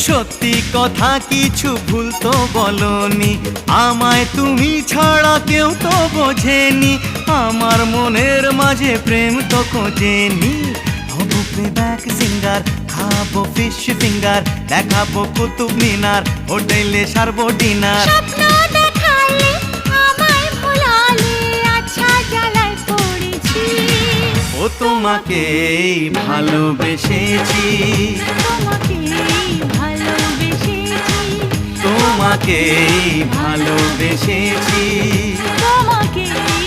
সত্যি কথা কিছু ভুল তো বলনি, আমায় তুমি ছাড়া কেউ তো বোঝেনি, আমার মনের মাঝে প্রেম তো খোঁজেনি। হবো প্লেব্যাক সিঙ্গার, খাবো ফিশ ফিঙ্গার, দেখাবো কুতুব মিনার, হোটেলে সারবো ডিনার। স্বপ্ন দেখালে আমায় ভোলালে, আচ্ছা জ্বালায় পড়েছি। ও তোমাকেই ভালোবেসেছি, তোমাকেই ভালোবেসেছি, তোমাকেই ভালোবেসেছি। তোমাকেই